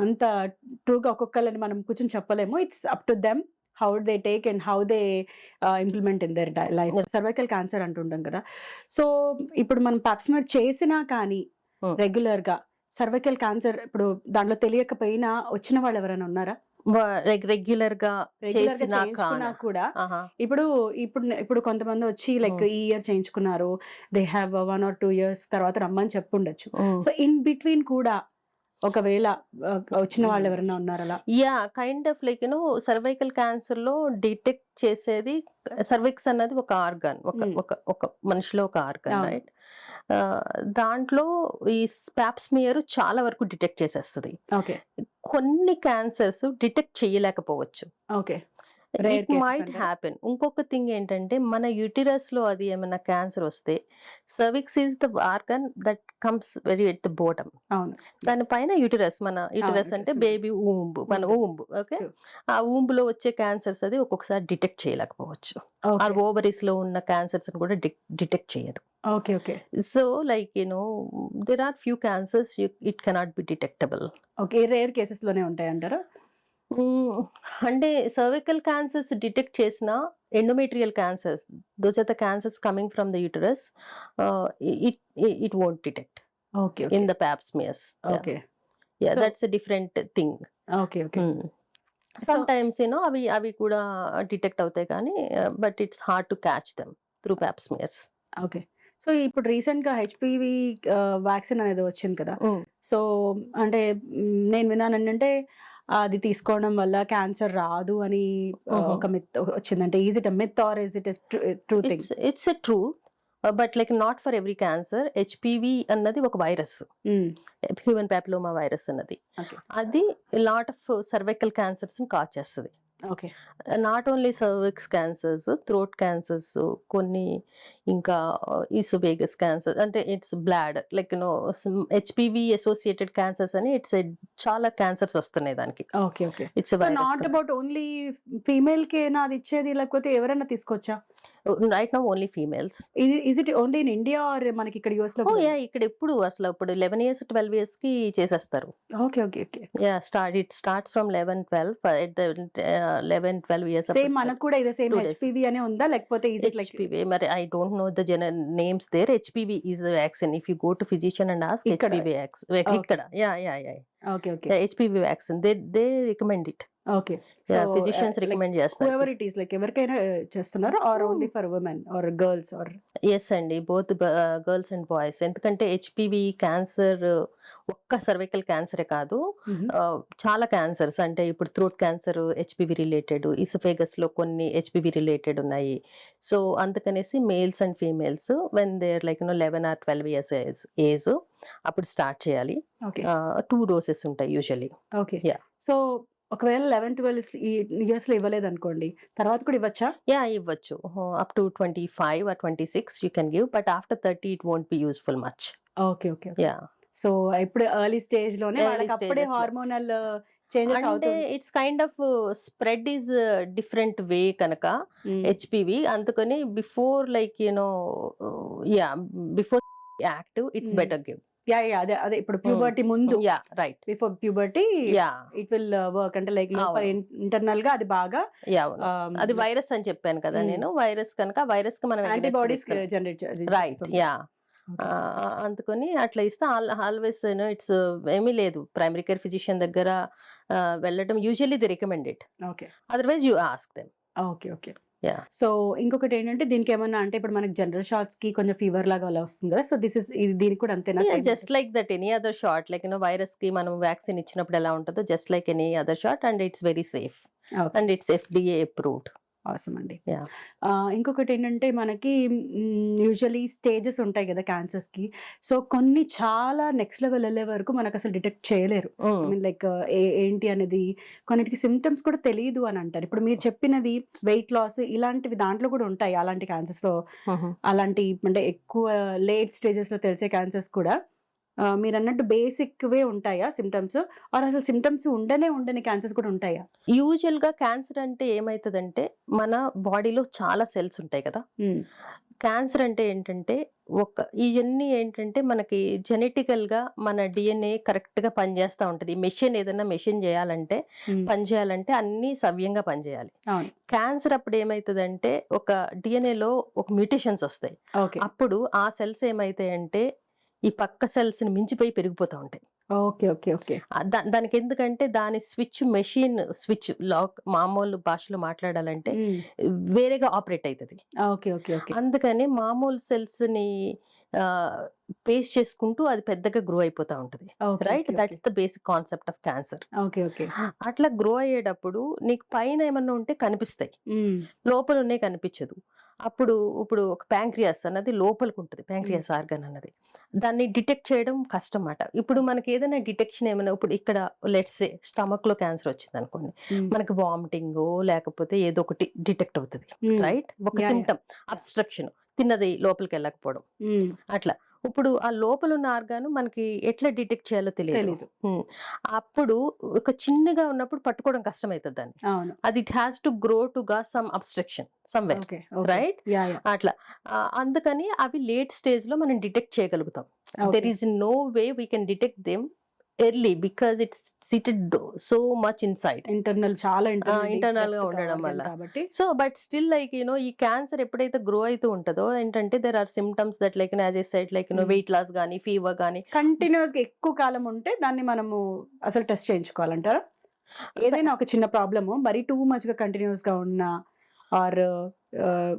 అంత ట్రూగా ఒక్కొక్కరిని మనం కూర్చొని చెప్పలేము. It's up to them how they take and how they implement in their life. Cervical cancer అంటుంటాం కదా. సో ఇప్పుడు మనం పాప్స్మియర్ చేసినా కానీ రెగ్యులర్ గా సర్వైకల్ క్యాన్సర్ ఇప్పుడు దాంట్లో తెలియకపోయినా వచ్చిన వాళ్ళు ఎవరైనా ఉన్నారా? రెగ్యులర్ గా చేయించుకున్నా కూడా ఇప్పుడు కొంతమంది వచ్చి లైక్ ఈ ఇయర్ చేయించుకున్నారు, దే హ్యావ్ 1 or 2 years తర్వాత రమ్మని చెప్పుండొచ్చు. సో ఇన్ బిట్వీన్ కూడా ఒకవేళ వచ్చిన వాళ్ళు ఎవరైనా ఉన్నారు అలా? Yeah kind of like cervical cancer లో డిటెక్ట్ చేసేది సర్విక్స్ అన్నది ఒక ఆర్గాన్, ఒక Hmm. ఒక ఒక మనిషిలో ఒక ఆర్గాన్, అవును. రైట్? దాంట్లో ఈ స్పాప్స్మియర్ చాలా వరకు డిటెక్ట్ చేసేస్తుంది. ఓకే. కొన్ని క్యాన్సర్స్ డిటెక్ట్ చేయలేకపోవచ్చు. Okay. Rare it cases might అంటారా? హ్యాపెన్. ఇంకొక థింగ్ ఏంటంటే మన యూటిరస్ లో అది ఏమైనా క్యాన్సర్ వస్తే cervix is the organ that comes very at the bottom. అవును. దానిపైన యూటిరస్, మన యూటిరస్ అంటే uterus బేబీ ఊంబ్, మన ఉంటుంది. ఊంబ్. Okay, True. ఆ ఊంబ్ లో వచ్చే క్యాన్సర్స్ అది ఒక్కొక్కసారి డిటెక్ట్ చేయలేకపోవచ్చు. ఆ ఓకే. ఓవరీస్ లో ఉన్న క్యాన్సర్స్ కూడా డిటెక్ట్ చేయదు. Okay. Okay. So like there are few cancers it cannot be detectable. Okay. Rare cases లోనే ఉంటాయంటారా? అంటే సర్వికల్ క్యాన్సర్స్ డిటెక్ట్ చేసిన endometrial cancers, those are the cancers coming from the uterus, it it won't detect okay. In okay. The pap smears. Okay. Yeah So- that's a different thing. Okay. Okay. Sometimes అవి అవి కూడా detect అవుతాయి కానీ but it's hard to catch them through Pap smears. Okay. So ఇప్పుడు రీసెంట్‌గా HPV vaccine అనేది వచ్చింది కదా! సో అంటే నేను విన్నానేంటంటే అది తీసుకోవడం వల్ల క్యాన్సర్ రాదు అని ఒక మిత్ వచ్చిందంటే is it a myth or is it a true thing? It's a true, but like not for every cancer. HPV అన్నది ఒక వైరస్, హ్యూమన్ ప్యాపిలోమా వైరస్ అన్నది. ఓకే. అది lot of cervical cancers cause చేస్తుంది. Okay. Not only cervix cancers, throat cancers, కొన్ని ఇంకా oesophagus cancer, అంటే it's broad like HPV associated cancers అని చాలా క్యాన్సర్స్ వస్తున్నాయి దానికి. Okay. Okay. It's so not about only female కేనా అది ఇచ్చేది, లేకపోతే ఎవరైనా తీసుకోవచ్చా? Right now only females. Is it only in India or మనకి ఇక్కడ యూఎస్ లో? ఓ యా, ఇక్కడ ఎప్పుడు అసలు ఇప్పుడు 11 years 12 years కి చేసేస్తారు. Okay. Okay. Okay. Yeah it starts from 11 12 at the 11 12 years. Same మనకు కూడా ఇదే సేమ్ 2 days. హెచ్‌పివి అనే ఉందా, లేకపోతే ఈజ్ ఇట్ లైక్ HPV, మరి I don't know the general names there. HPV is the vaccine. If you go to physician and ask ఇక్కడ? HPV vaccine, ఇక్కడ yeah. Okay. Okay. Yeah, HPV vaccine. They recommend it. Okay. Yeah, physicians recommend చేస్తారు. whoever it is, like ఎవరికైనా చేస్తున్నారు or only for women or girls or? Yes అండి, both girls and boys. ఎందుకంటే HPV cancer ఒక్క cervical క్యాన్సరే కాదు, చాలా cancers, అంటే ఇప్పుడు throat cancer HPV related, oesophagus లో కొన్ని హెచ్పివి రిలేటెడ్ ఉన్నాయి. సో అందుకనేసి males and females when they are like 11 or 12 years age అప్పుడు స్టార్ట్ చేయాలి. ఓకే. 2 doses ఉంటాయి యూజువల్లీ. ఓకే. Yeah. సో ఒకవేళ 11 12 ఇయర్స్ లో ఇవ్వలేదు అనుకోండి, తర్వాత కూడా ఇవ్వచ్చా? యా ఇవ్వచ్చు, up to 25 or 26 you can give, but after 30 it won't be useful much. Okay. Okay. Yeah, so ఇప్పుడు ఎర్లీ స్టేజ్ లోనే Early వాళ్ళకి అప్పుడే stages లో. హార్మోనల్ చేంజెస్ అంటే అవుతుంది. It's kind of spread is different way కనుక HPV, అందుకని before like before active it's better give. Yeah అదే అదే ఇప్పుడు ప్యూబర్టీ ముందు, yeah right, before puberty yeah it will work, అంటే లైక్ లోపల ఇంటర్నల్ గా అది బాగా యా అది వైరస్ అని చెప్పాను కదా నేను. వైరస్ కనుక వైరస్ కి మనం యాంటీబాడీస్ జనరేట్ రైట్. యా, అందుకని అట్లా ఇస్తే ఆల్వేస్ ఇట్స్ ఏమీ లేదు, ప్రైమరీ కేర్ ఫిజిషియన్ దగ్గర వెళ్ళడం usually the recommended, okay. Otherwise you ask them. Okay. Okay. Yeah, so ఇంకొకటి ఏంటంటే దీనికి ఏమన్నా అంటే ఇప్పుడు మనకి జనరల్ షాట్స్ కి కొంచెం ఫీవర్ లాగా అలా వస్తుంది కదా, సో దీనికి కూడా అంతేనా? Just like that any other shot, like virus కి మనం వ్యాక్సిన్ ఇచ్చినప్పుడు ఎలా ఉంటుందో just like any other shot, and it's very safe and it's FDA approved. అవసరం అండి. Yeah. ఇంకొకటి ఏంటంటే మనకి యూజువలీ స్టేజెస్ ఉంటాయి కదా క్యాన్సర్స్ కి, సో కొన్ని చాలా నెక్స్ట్ లెవెల్ వెళ్ళే వరకు మనకు అసలు డిటెక్ట్ చేయలేరు. ఐ మీన్ లైక్ ఏంటి అనేది, కొన్నిటికి సిమ్టమ్స్ కూడా తెలియదు అని అంటారు. ఇప్పుడు మీరు చెప్పినవి వెయిట్ లాస్ ఇలాంటివి దాంట్లో కూడా ఉంటాయి, అలాంటి క్యాన్సర్స్ లో. అలాంటి అంటే ఎక్కువ లేట్ స్టేజెస్ లో తెలిసే క్యాన్సర్స్ కూడా మీరు అన్నట్టు బేసిక్ వే ఉంటాయా సిమ్టమ్స్, ఆర్ అసలు సిమ్టమ్స్ ఉండని క్యాన్సర్స్ కూడా ఉంటాయా? యూజువల్ గా క్యాన్సర్ అంటే ఏమైతుందంటే మన బాడీలో చాలా సెల్స్ ఉంటాయి కదా. క్యాన్సర్ అంటే ఏంటంటే ఇవన్నీ ఏంటంటే మనకి జెనెటికల్ గా మన DNA కరెక్ట్ గా పనిచేస్తూ ఉంటది. ఏదైనా మెషిన్ చేయాలంటే పనిచేయాలంటే అన్ని సవ్యంగా పనిచేయాలి. క్యాన్సర్ అప్పుడు ఏమైతుందంటే ఒక DNA లో ఒక మ్యూటేషన్స్ వస్తాయి. అప్పుడు ఆ సెల్స్ ఏమైతాయంటే ఈ పక్క సెల్స్ ని మించిపోయి పెరిగిపోతూ ఉంటాయి. ఓకే. ఓకే. ఓకే. దానికి ఎందుకంటే దాని స్విచ్ లాక్ మామూలు భాషలో మాట్లాడాలంటే హ్మ్. వేరేగా ఆపరేట్ అయితది. ఓకే. ఓకే. ఓకే. అందుకని మామూలు సెల్స్‌ని పేస్ట్ చేసుకుంటూ అది పెద్దగా గ్రో అయిపోతా ఉంటది. Okay. Right? Okay. Okay. That's the basic concept of cancer. Okay. Okay. అట్లా గ్రో అయ్యేటప్పుడు నీకు పైన ఏమన్నా ఉంటే కనిపిస్తాయి. హ్మ్. లోపల ఉన్నయి కనిపించదు. ఇప్పుడు ఒక ప్యాంక్రియాస్ అన్నది లోపలికుంటది. హ్మ్. ప్యాంక్రియాస్ ఆర్గాన్ అన్నది. దాన్ని డిటెక్ట్ చేయడం కష్టం మాట. ఇప్పుడు మనకేదైనా డిటెక్షన్ ఏమైనా ఇప్పుడు ఇక్కడ లెట్స్ సే స్టమక్‌లో క్యాన్సర్ వచ్చిందనుకోండి. హ్మ్. మనకి వామిటింగో లేకపోతే ఏదో ఒకటి డిటెక్ట్ అవుతది. హ్మ్. రైట్? ఒక యాహ్! యాహ్! సింప్టమ్ అబ్‌స్ట్రక్షన్ తిన్నది లోపలికెళ్ళకపోవడం. హ్మ్. అట్లా. ఇప్పుడు ఆ లోపలున్న ఆర్గాన్ మనకి ఎట్లా డిటెక్ట్ చేయాలో తెలియదు. తెలీదు. హ్మ్. అప్పుడు ఒక చిన్నగా ఉన్నప్పుడు పట్టుకోవడం కష్టమైతది దాన్ని. అవును. అది it has to grow to go some obstruction somewhere. Okay. Okay. Right? Yeah! Yeah! అట్లా. అందుకని అవి లేట్ స్టేజ్‌లో మనం డిటెక్ట్ చేయగలుగుతాం. Okay. There is no way we can detect them early because it's seated so much inside. చాలా deep ఇంటర్నల్‌గా depth ఉండడం organ వల్ల. కాబట్టి. సో, బట్ స్టిల్ ఈ క్యాన్సర్ ఎప్పుడైతే గ్రో అయితూ ఉంటదో ఏంటంటే there are symptoms that as I said hmm. Weight loss గాని, ఫీవర్ గాని కంటిన్యూయస్‌గా ఎక్కువ కాలం ఉంటే దాన్ని మనము అసలు టెస్ట్ చేయించుకోవాలంటారా? ఏదైనా ఒక చిన్న ప్రాబ్లము మరీ టూ మచ్‌గా కంటిన్యూయస్‌గా ఉన్నా ఆర్ ఆహ్,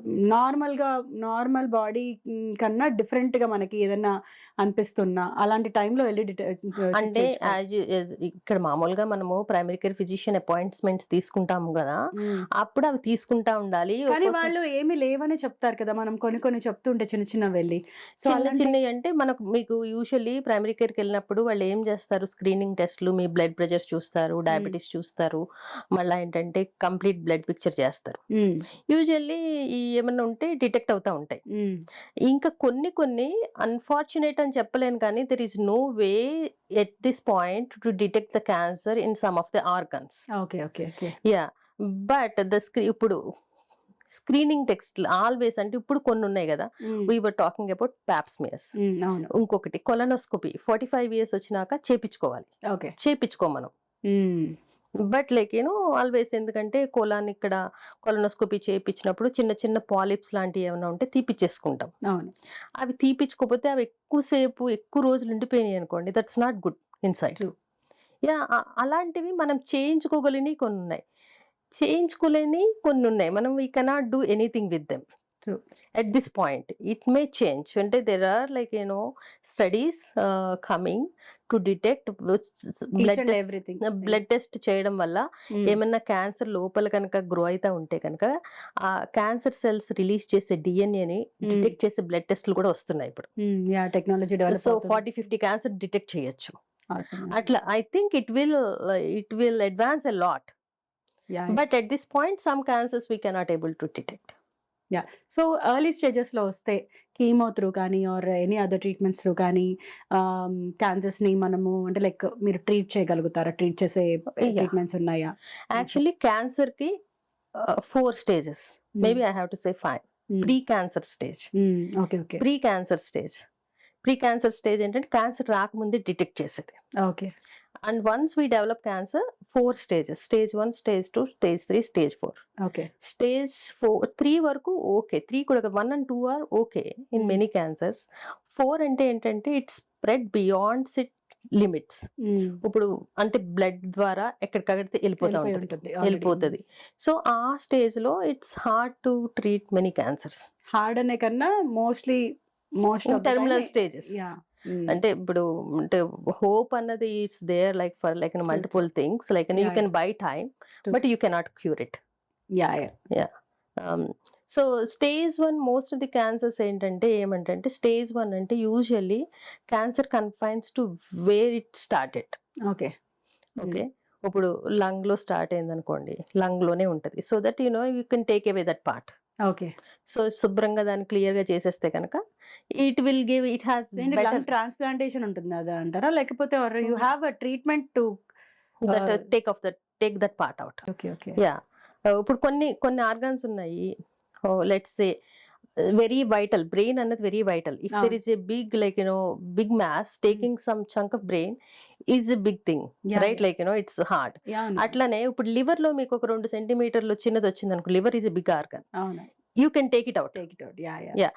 నార్మల్ బాడీ కన్నా డిఫరెంట్‌గా మనకి ఏదన్నా అనిపిస్తున్నా అలాంటి టైంలో ఎళ్లి చెక్ అంటే చేయించుకోవాలి. ఇక్కడ మామూలుగా మనము ప్రైమరీ కేర్ ఫిజిషియన్ అపాయింట్మెంట్స్ తీసుకుంటాము గదా! హ్మ్. అప్పుడు అవి తీసుకుంటా ఉండాలి. కానీ వాళ్ళు ఏమి లేవనే చెప్తారు కదా! మనం కొన్ని చెప్తుంటే చిన్న చిన్నవెళ్లి. సో, అలాంటి చిన్నయి అంటే మీకు యూజువల్లీ ప్రైమరీ కేర్‌కెళ్ళినప్పుడు వాళ్ళేం జేస్తారు స్క్రీనింగ్ టెస్ట్‌లు, మీ బ్లడ్ ప్రెషర్స్ చూస్తారు, హ్మ్. డయాబెటిస్ చూస్తారు. మళ్ళా ఏంటంటే కంప్లీట్ బ్లడ్ పిక్చర్ చేస్తారు. హ్మ్. యూజువల్లీ ఏమన్నా ఉంటే డిటెక్ట్ అవుతా ఉంటాయి. హ్మ్. ఇంకా కొన్ని అన్‌ఫార్చునేట్ అని చెప్పలేను కానీ there is no way at this point to detect the cancer in some of the organs. Okay. Okay. Okay. Yeah! But ఇప్పుడు స్క్రీనింగ్ టెస్ట్‌లు ఆల్‌వేస్ అంటే ఇప్పుడు కొన్నున్నాయి గదా! Hmm. We were talking about pap smears. Hmm. అవును. ఇంకొకటి colonoscopy 45 years వచ్చినాక చేపిచ్చుకోవాలి. Okay. చేపిచ్చుకోం మనం. హ్మ్. బట్ ఆల్‌వేస్ ఎందుకంటే ఇక్కడ కొలనోస్కోపీ చేపిచ్చినప్పుడు చిన్న చిన్న పాలిప్స్ లాంటివి ఏమన్నా ఉంటే తీపిచ్చేసుకుంటాం. అవును. అవి తీపిచ్చుకోపోతే అవి ఎక్కువ రోజులు ఉండిపోయినాయనుకోండి that's not good inside. True. Yeah! అలాంటివి మనం చేయించుకోగలిగినయి కొన్నున్నాయి. చేయించుకోలేనియి కొన్నున్నాయి. We cannot do anything with them. True. At this point, it may change. అంటే there are studies coming to detect which each and everything. Blood test చేయడం వల్ల హ్మ్. ఏమన్నా క్యాన్సర్ లోపల కనుక గ్రో అయితా ఉంటే కనుక ఆ క్యాన్సర్ సెల్స్ రిలీజ్ చేసే డీఎన్ఏని హ్మ్. డిటెక్ట్ చేసే బ్లడ్ టెస్ట్‌లు కూడా వస్తున్నాయి ఇప్పుడు. హ్మ్. యాహ్! టెక్నాలజీ డెవలప్ సో అవుతుంది. 40, 50 క్యాన్సర్ డిటెక్ట్ చేయొచ్చు. ఆసమ్. అట్లా I think it will advance a lot. Yeah! But at this point some cancers we cannot able to detect. Yeah! So, early స్టేజెస్‌లో వస్తే కీమో త్రూ కానీ or any other treatments through కానీ క్యాన్సర్స్‌ని మనము అంటే like మీరు treat చేయగలుగుతారా? Treat చేసే యాహ్! ట్రీట్మెంట్స్ ఉన్నాయా? యాక్చువల్లీ క్యాన్సర్‌కి 4 stages. Hmm. Maybe I have to say 5. Hmm. Pre cancer stage. Hmm. Okay. Okay. Pre cancer stage. Pre cancer stage ఏంటంటే క్యాన్సర్ రాకముందే డిటెక్ట్ చేసేది. Okay. And once we develop cancer 4 stages. Stage 1, stage 2, stage 3, stage 4. Okay. Stage 3 వరకు okay. 3 కూడా 1 and 2 or okay in hmm. Many cancers. 4 అంటే ఏంటంటే it's spread బియాండ్స్ limits. హ్మ్. ఇప్పుడు అంటే బ్లడ్ ద్వారా ఎక్కడికక్కడితే వెళ్ళిపోయి ఉంటది. ఉంటుంది ఆల్రెడీ. ఎళ్ళిపోతది. సో, ఆ స్టేజ్‌లో it's hard to treat many cancers. Hard అనే కన్నా most of the time terminal stages. Yeah! Hmm. అంటే అంటే హోప్ అన్నది it's there for true. True. Multiple things you yeah! Can yeah! By time true. But you cannot cure it. Yeah! Yeah! Yeah! Ah, so, stage 1 most of the cancers ఏమంటంటే stage 1 అంటే usually cancer confines to where it started. Okay. Hmm. Okay. ఇప్పుడు లంగ్‌లో start అయిందనుకోండి. లంగ్‌లోనే ఉంటది. So that you can take away that part. Okay. So, శుభ్రంగా దాన్ని క్లియర్‌గా చేసేస్తే గనక ఇట్ హాస్ ఏంటి లంగ్ బెటర్ ట్రాన్స్‌ప్లాంటేషన్ ఉంటుంది అదా అంటారా? లేకపోతే you hmm. Have a treatment to that ah, take that part out. Okay. Okay. Yeah! ఇప్పుడు కొన్ని ఆర్గాన్స్ ఉన్నాయి. Let's say very vital. Brain అన్నది వెరీ వైటల్. ఇఫ్ దేర్ అవును. Is a big big mass hmm. Taking some chunk of brain is a big thing. Yeah! Right? Yeah! It's hard. అవును. అట్లనే ఇప్పుడు లివర్‌లో మీకు ఒక 2 సెంటీమీటర్‌లు చిన్నదొచ్చిందనుకో liver is a big organ. అవును. You can take it out. Take it out. Yeah! Yeah! Yeah!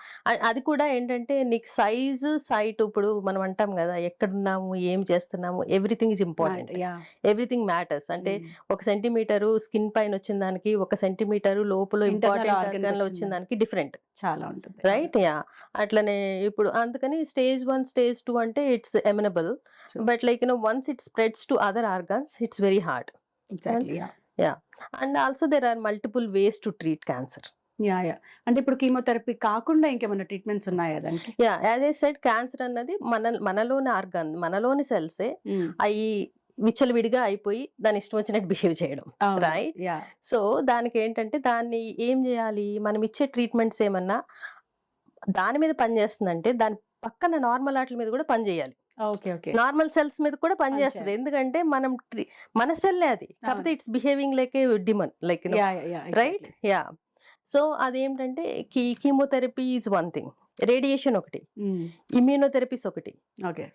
అది కూడా ఏంటంటే నీకు సైజు, సైట్ ఇప్పుడు మనం అంటాం గదా! ఎక్కడున్నాము, ఏం చేస్తున్నాము, everything is important. Yeah! Everything matters. అంటే హ్మ్. 1 సెంటీమీటరు స్కిన్ పైన వచ్చిన దానికి, 1 సెంటీమీటరు లోపల ఇంటర్నల్ ఇంపార్టెంట్ ఆర్గాన్‌కి ఆర్గాన్‌లో వచ్చిన వచ్చిన దానికి దానికి డిఫరెంట్. చాలా ఉంటుంది. రైట్? యాహ్! అట్లనే ఇప్పుడు అందుకని స్టేజ్ 1, స్టేజ్ 2 అంటే it's amenable. True. But like once it spreads to other organs it's very hard. Exactly. Yeah! Yeah! And also there are multiple ways to treat cancer. Yeah! Yeah! అంటే ఇప్పుడు chemotherapy కాకుండా ఇంకేమైనా treatments ఉన్నాయా దానికి? Yeah! As I said cancer అన్నది మనలోని organ, మనలోని సెల్సే హ్మ్. అయి విచ్చలవిడిగా అయిపోయి దాని ఇష్టం వచ్చినట్టు బిహేవ్ చేయడం. అవును. రైట్? యాహ్! సో, దానికేంటంటే దాన్ని ఏం జేయాలి? మనం ఇచ్చే ట్రీట్మెంట్స్ ఏమన్నా దాని మీద పనిచేస్తుందంటే దాని పక్కన నార్మల్ ఆటిల మీద గూడా పని జేయాలి. ఓకే. ఓకే. నార్మల్ సెల్స్ మీద కూడా పని పనిచేస్తది. చేయాలి. ఎందుకంటే మనం మన సెల్లే అది. కాకపోతే అవును. It's behaving like a demon like yeah! Yeah! Yeah! Right? Exactly. Yeah! So, అదేంటంటే chemotherapy is one thing. Radiation ఒకటి. హ్మ్. ఇమ్యూనోథెరపీస్ ఒకటి. Okay.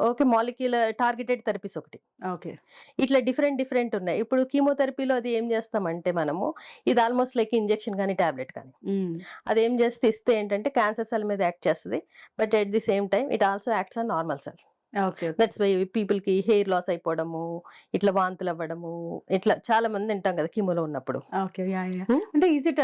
Okay. Molecular targeted therapies ఒకటి. ఓకే. ఇట్లా డిఫరెంట్ డిఫరెంట్ ఉన్నాయి. ఇప్పుడు కీమోథెరపీలో అది ఏం చేస్తామంటే మనము ఇది ఆల్మోస్ట్ లైక్ ఇంజెక్షన్ గాని, టాబ్లెట్ గాని. హ్మ్. అదేం చేస్తే ఇస్తే ఏంటంటే క్యాన్సర్ సెల్ మీద యాక్ట్ చేస్తది. But at the same time it also acts on normal cell. Okay. Okay. That's why పీపుల్‌కి హెయిర్ లాస్ అయిపోవడము, ఇట్లా వాంతులవ్వడము, ఇట్లా చాలా మంది వింటాం కదా! కీమోలో ఉన్నప్పుడు. ఓకే. యాహ్! యాహ్! హ్మ్. అంటే ఈస్ ఇట్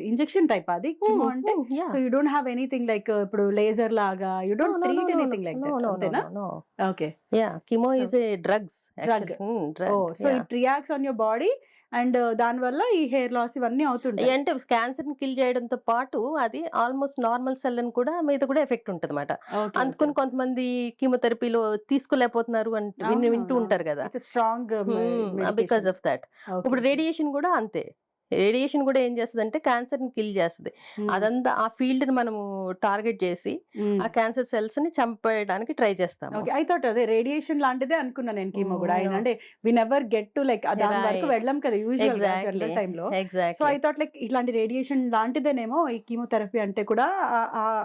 ఇంజెక్షన్ టైపా అది కీమో అంటే? So, yeah! You don't have anything like ఇప్పుడు లేజర్ లాగా you no, don't no, no, treat no, no. Anything like no, that no, no, అంతేనా? No, no. Okay. Yeah! Chemo so, is a drugs drug. Actually. Drug. Oh! So, yeah! It reacts on your body and దానివల్ల ఈ hair loss ఇవన్నీ అవుతుంటాయి. అంటే క్యాన్సర్‌ని kill చేయడంతో పాటు అది ఆల్‌మోస్ట్ నార్మల్ సెల్‌ని కూడా మీద కూడా ఎఫెక్ట్ ఉంటదన్నమాట. ఓకే. ఓకే. అందుకని కొంతమంది కీమోథెరపీలో తీసుకోలేకపోతున్నారు వింటూ అవునవునవును. ఉంటారు కదా! It's a strong because medication. Of thought. Okay. ఇప్పుడు ఓకే. రేడియేషన్ కూడా అంతే. రేడియేషన్ కూడా ఏం చేస్తదంటే క్యాన్సర్‌ని కిల్ చేస్తది. హ్మ్. అదంతా ఆ ఫీల్డ్‌ని మనము టార్గెట్ చేసి హ్మ్. ఆ క్యాన్సర్ సెల్స్‌ని చంపేయడానికి ట్రై చేస్తాము. ఓకే. ఐ థాట్ అదే రేడియేషన్ లాంటిదే అనుకున్నా నేను కీమో గూడా. నో. అంటే we never get to like దాని వరకు రైట్. వెళ్ళం కదా! యూజువల్‌గా ఎగ్జాక్ట్‌లీ. జనరల్ టైమ్‌లో. So, I exactly. Thought like ఇట్లాంటి రేడియేషన్ లాంటిదేనేమో ఈ కీమోథెరపీ అంటే కూడా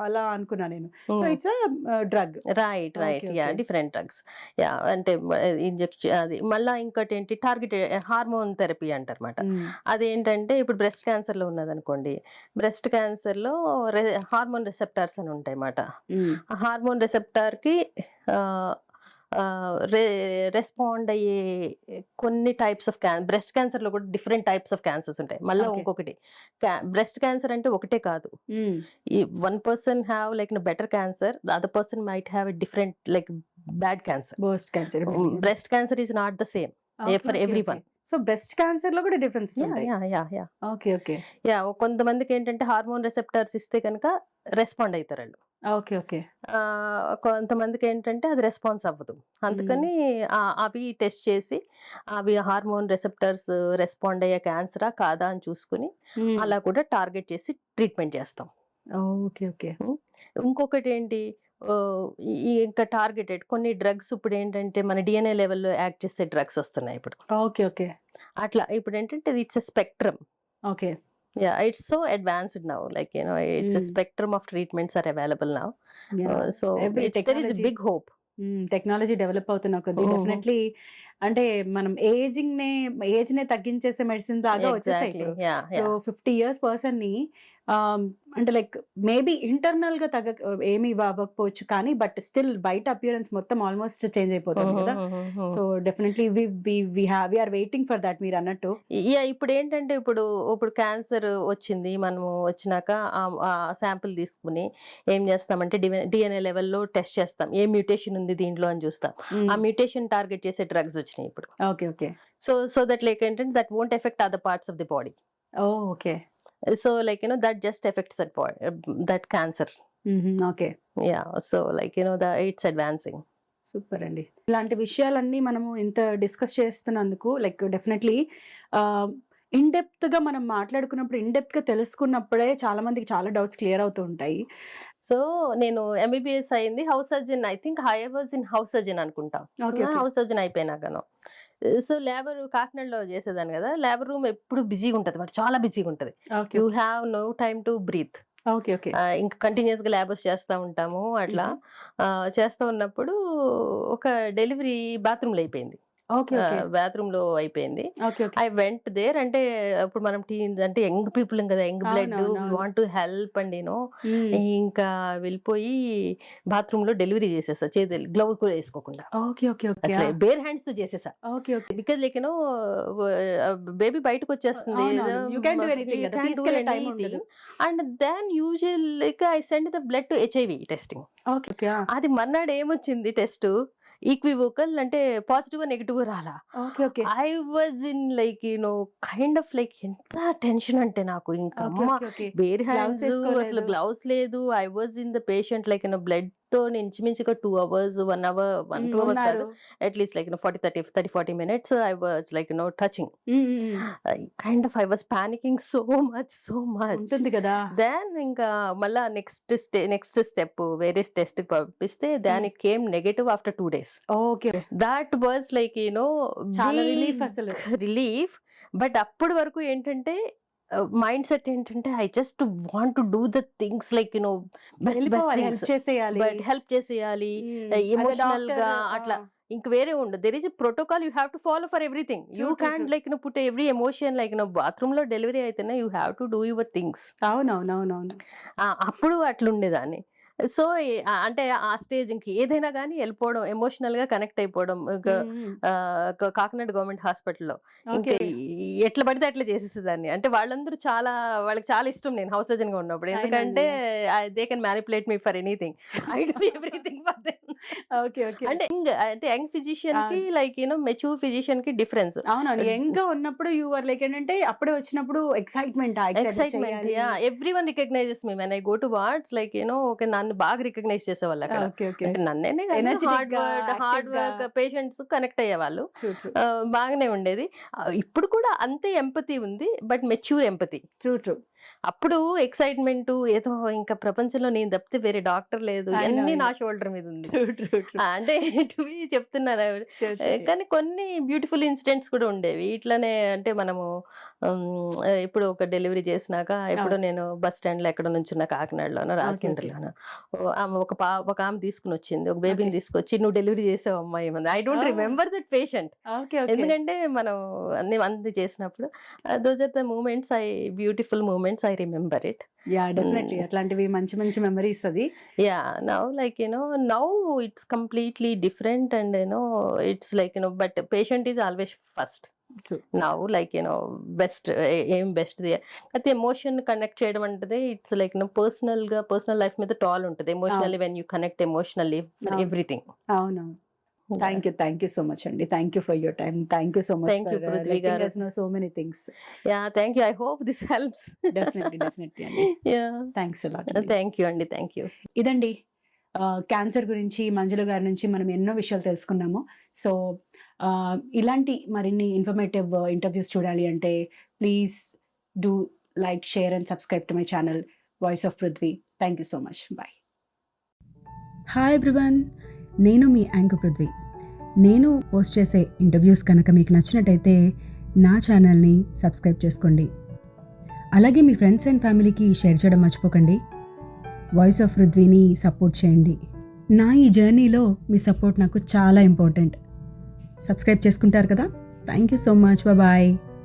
అలా అనుకున్నా నేను. So, hmm. It's drug. Right. Okay. Right. Yeah! Okay. Different drugs. Yeah! అంటే అది మళ్ళా ఇంకోటేంటి టార్గెటెడ్ హార్మోన్ థెరపీ అంటారన్నమాట. హ్మ్. అదేంటంటే ఇప్పుడు బ్రెస్ట్ క్యాన్సర్‌లో ఉన్నదనుకోండి. బ్రెస్ట్ క్యాన్సర్‌లో రె హార్మోన్ రిసెప్టార్స్ అని ఉంటాయన్నమాట. హ్మ్. ఆ హార్మోన్ రిసెప్టార్‌కి ఆహ్, ఆహ్, రె రెస్పాండ్ అయ్యే కొన్ని టైప్స్ ఆఫ్ బ్రెస్ట్ క్యాన్సర్‌లో కూడా డిఫరెంట్ టైప్స్ ఆఫ్ క్యాన్సర్స్ ఉంటాయి. మళ్ళా ఓకే. ఇంకొకటి బ్రెస్ట్ క్యాన్సర్ అంటే ఒకటే కాదు. హ్మ్. ఈ one person have like better cancer, the other person might have a different like bad cancer. Breast cancer. Breast cancer is not the same okay. For okay. Okay. Everyone. So, breast క్యాన్సర్‌లో కూడా differences yeah! ఉంటాయి. Yeah! Yeah! Yeah! Okay. Okay. Yeah! కొంతమందికేంటంటే hormone receptors ఇస్తే గనక respond అయితారాళ్ళు. Okay. Okay. కొంతమందికేంటంటే అది response అవ్వదు. హ్మ్. అందుకని అవి టెస్ట్ చేసి అవి హార్మోన్ రిసెప్టార్స్ రెస్పాండ్ అయ్యే క్యాన్సరా? కాదా? అని చూసుకొని హ్మ్. అలా కూడా టార్గెట్ చేసి ట్రీట్మెంట్ చేస్తాం. ఓకే. ఓకే. హ్మ్. ఇంకొకటేంటి ఆహ్, ఈ ఇంకా టార్గెటెడ్ కొన్ని డ్రగ్స్ ఇప్పుడేంటంటే మన డీఎన్ఏ లెవెల్‌లో యాక్ట్ చేసే డ్రగ్స్ వస్తున్నాయి ఇప్పుడు. ఓకే. ఓకే. అట్లా ఇప్పుడేంటంటే it's a spectrum. Okay. Yeah! It's so advanced now like it's a hmm. Spectrum of treatments are available now. Yeah! So every there is technology big hope. Technology develop అవుతున్న కొద్దీ హుహు. Definitely అంటే మనం ఏజ్‌నే తగ్గించేసే medicines లాగా వచ్చేసాయి exactly. ఇప్పుడు. Yeah! ఇప్పుడు yeah! 50 years పర్సన్‌ని ఆహ్, అంటే లైక్ మేబీ ఇంటర్నల్‌గా ఏమి అవ్వకపోవచ్చు కానీ బట్ స్టిల్ బయట అపియరెన్స్ మొత్తం ఆల్మోస్ట్ చేంజ్ అయిపోతుంది హుహు. కదా! హుహుహు. So, definitely we are waiting for that మీరన్నట్టు. యాహ్! ఇప్పుడేంటంటే ఇప్పుడు క్యాన్సర్ వచ్చింది. మనము వచ్చినాక ఆ శాంపిల్ తీసుకొని ఏం చేస్తామంటే డీఎన్ఏ లెవెల్‌లో టెస్ట్ చేస్తాం. ఏ మ్యూటేషన్ ఉంది దీంట్లో అని చూస్తాం. ఆ హ్మ్. మ్యూటేషన్ టార్గెట్ చేసే డ్రగ్స్ వచ్చినాయి ఇప్పుడు. Okay. Okay. So that like ఏంటంటే that won't affect other parts of the body. Oh! Okay. So like that just affects that cancer. హుహు. Okay. Yeah! So like it's advancing. Super అండి. ఇలాంటి విషయాలన్నీ మనము ఇంత డిస్కస్ చేస్తున్నందుకు లైక్ డెఫినెట్‌లీ ఆహ్, in డెప్త్‌గా మనం మాట్లాడుకున్నప్పుడు, ఇన్ డెప్త్‌గా తెలుసుకున్నప్పుడే చాలా మందికి చాలా డౌట్స్ క్లియర్ అవుతూ ఉంటాయి. సో, నేను ఎంబీబీఎస్ అయింది. House surgeon I think I was in house surgeon అనుకుంటా. ఓకే. ఓకే. హౌస్ సర్జన్ అయిపోయినాకను. సో, లేబర్ కాకినాడలో చేసేదాన్ని గదా! లేబర్ రూమ్ ఎప్పుడు బిజీగా ఉంటది. మరి చాలా బిజీగా ఉంటది. Okay. You okay. Have no time to breathe. Okay. Okay. ఇంకా కంటిన్యూయస్‌గా లేబర్స్ చేస్తా ఉంటాము అట్లా. హుహు. చేస్తా ఉన్నప్పుడు ఒక డెలివరీ బాత్రూమ్‌లో అయిపోయింది. ఓకే. ఓకే. బాత్రూమ్‌లో అయిపోయింది. Okay. Okay. I went there. అంటే అప్పుడు మనం టీన్స్ అంటే యంగ్ పీపుల్ కదా! యంగ్ బ్లడ్ వి అవునవునవును. వాంట్ టు హెల్ప్ అండ్ హ్మ్. ఇంకా వెళ్ళిపోయి బాత్రూమ్‌లో డెలివరీ చేసేసా. చేతులు గ్లౌ కూడా ఏసుకోకుండా. ఓకే. ఓకే. ఓకే. అసలు బేర్ హ్యాండ్స్‌తో చేసేసా. Okay. Okay. Because like baby బయటకొచ్చేస్తుంది. అవునవును. You can do he anything కదా! క్యాన్ డూ తీసుకెళ్ళే టైం ఉండదు. ఎనీథింగ్. అండ్ దెన్ యూజువల్‌గా I send the blood to HIV testing. Okay. Okay. ఆ! అది మర్నాడు ఏమొచ్చింది టెస్టు, ఈక్వివోకల్ అంటే పాజిటివా, నెగెటివా రాలా. Okay. Okay. I was in like kind of like ఎంత టెన్షన్ అంటే నాకు ఇంక ఓకే. అమ్మ okay. Okay. Bare gloves hands అసలు ఏసుకోలేదు. గ్లౌస్ లేదు. I was in the patient like బ్లడ్‌తో ఇంచుమించుగా 2 అవర్స్, 1 అవర్, 1, 2 అవర్స్ ఉన్నారు. కాదు. At least like 40 minutes I was like touching. హ్మ్. హ్మ్. హ్మ్. Kind of I was panicking so much. ఉంటుంది కదా! దెన్ ఇంకా మళ్ళా నెక్స్ట్ స్టెప్ వేరే టెస్ట్‌కి పంపిస్తే then it came negative after 2 days. Okay. That was like చాలా బిగ్ రిలీఫ్ అసలు. రిలీఫ్. బట్ అప్పటి వరకు ఏంటంటే మైండ్ సెట్ ఏంటంటే I just want to do the things like best వెళ్ళిపోవాలి. Help things. చేసేయాలి. బట్ హెల్ప్ చేసేయాలి. Hmm. As a emotional doctor గా అట్లా ఇంక వేరే ఉండదు. There is a protocol you have to follow for everything. You true. True. Can't true. Like put every emotion like bathroom లో delivery అయితేనే you have to do your things. అవునవునవునవును. అప్పుడు అట్లుండేదాన్ని. So, అంటే ఆ స్టేజ్ ఇంక ఏదైనా గానీ ఎళ్ళిపోవడం, ఎమోషనల్‌గా కనెక్ట్ అయిపోవడం. హ్మ్. హ్మ్. కాకినాడ గవర్నమెంట్ హాస్పిటల్‌లో. ఇంక ఓకే. ఎట్లా పడితే అట్లా చేసేసేదాన్ని. అంటే వాళ్ళందరూ వాళ్ళకి చాలా ఇష్టం నేను హౌస్ సర్జన్‌గా ఉన్నప్పుడు. I know. ఎందుకంటే I know. They can manipulate me for anything. I do everything for them. Okay. Okay. అంటే యంగ్ ఫిజిషియన్‌కి అవును. లైక్ మెచ్యూర్ ఫిజిషియన్‌కి డిఫరెన్స్. అవునవును. యంగ్‌గా ఉన్నప్పుడు యూ ఆర్ లైక్ ఏంటంటే అప్పుడే వచ్చినప్పుడు ఎక్సైట్‌మెంట్. ఆ ఎక్సైట్‌మెంట్ ఎక్సైట్‌మెంట్. చేయాలి. Yeah! Everyone recognises me when I go to wards like okay. నన్ను బాగా రికగ్నైజ్ చేసేవాళ్ళక్కడ. ఓకే. ఓకే. అంటే నన్నేనే కాదు ఎనర్జిటిక్‌గా, హార్డ్ యాక్టివ్‌గా. వర్క్ పేషెంట్స్ కనెక్ట్ అయ్యేవాళ్ళు. ట్రూ. ట్రూ. బాగానే ఉండేది. ఇప్పుడు కూడా అంతే ఎంపతి ఉంది. But mature empathy. True. True. అప్పుడు ఎక్సైట్‌మెంటు ఏదో ఇంకా ప్రపంచంలో నేను తప్పితే వేరే డాక్టర్ లేదు. I know. ఇయన్నీ ఐ నా నో. షోల్డర్ మీద ఉంది. ట్రూ. ట్రూ. ట్రూ. అంటే చెప్తున్నాను. ష్యూర్. ష్యూర్. కానీ కొన్ని బ్యూటిఫుల్ ఇన్సిడెంట్స్ కూడా ఉండేవి. ఇట్లనే అంటే మనము ఇప్పుడు ఒక డెలివరీ చేసినాక ఎప్పుడో అవును. నేను బస్ స్టాండ్‌లో ఎక్కడో నుంచున్నా కాకినాడలోనో, ఓకే. ఓకే. రాజమండ్రిలోనో. ఆమె ఒక ఆమె తీసుకొనొచ్చింది. ఒక ఓకే. బేబీని తీసుకొచ్చి "నువ్వు డెలివరీ చేసావమ్మా" ఏమంది. I don't oh! Remember that patient. Okay. Okay. ఎందుకంటే మనం అన్ని చేసినప్పుడు those are the moments beautiful moments I remember it. Yeah! Definitely. Hmm. అట్లాంటివి మంచి మంచి మెమోరీస్ అది. Yeah, now like now it's completely different and it's like but patient is always first. True. Now like best ఏం best అయితే emotion connect చేయడం అంటే it's like personal life మీద toll ఉంటుంది. అవును. Emotionally when you connect emotionally for అవును. Everything. అవునవును. Thank you so much అండి. Thank you for your time. Thank you so much thank you for Prithvi letting garu. us know so many things. Yeah thank you. I hope this helps. Definitely అండి. Yeah thanks a lot అండి. Thank you అండి. Thank you. ఇదండి cancer గురించి మంజుల గారి నుంచి మనం ఎన్నో విషయాలు తెలుసుకున్నాము. సో, ఇలాంటి మరిన్ని ఇన్ఫర్మేటివ్ ఇంటర్వ్యూస్ చూడాలి అంటే please do like, share and subscribe to my channel voice of Prithvi. Thank you so much. Bye. Hi everyone, నేను మీ యాంకర్ పృథ్వీ. నేను పోస్ట్ చేసే ఇంటర్వ్యూస్ కనుక మీకు నచ్చినట్టయితే నా ఛానల్ని సబ్స్క్రైబ్ చేసుకోండి. అలాగే మీ ఫ్రెండ్స్ అండ్ ఫ్యామిలీకి షేర్ చేయడం మర్చిపోకండి. వాయిస్ ఆఫ్ పృథ్వీని సపోర్ట్ చేయండి. నా ఈ జర్నీలో మీ సపోర్ట్ నాకు చాలా ఇంపార్టెంట్. సబ్స్క్రైబ్ చేసుకుంటారు కదా? Thank you so much. Bye.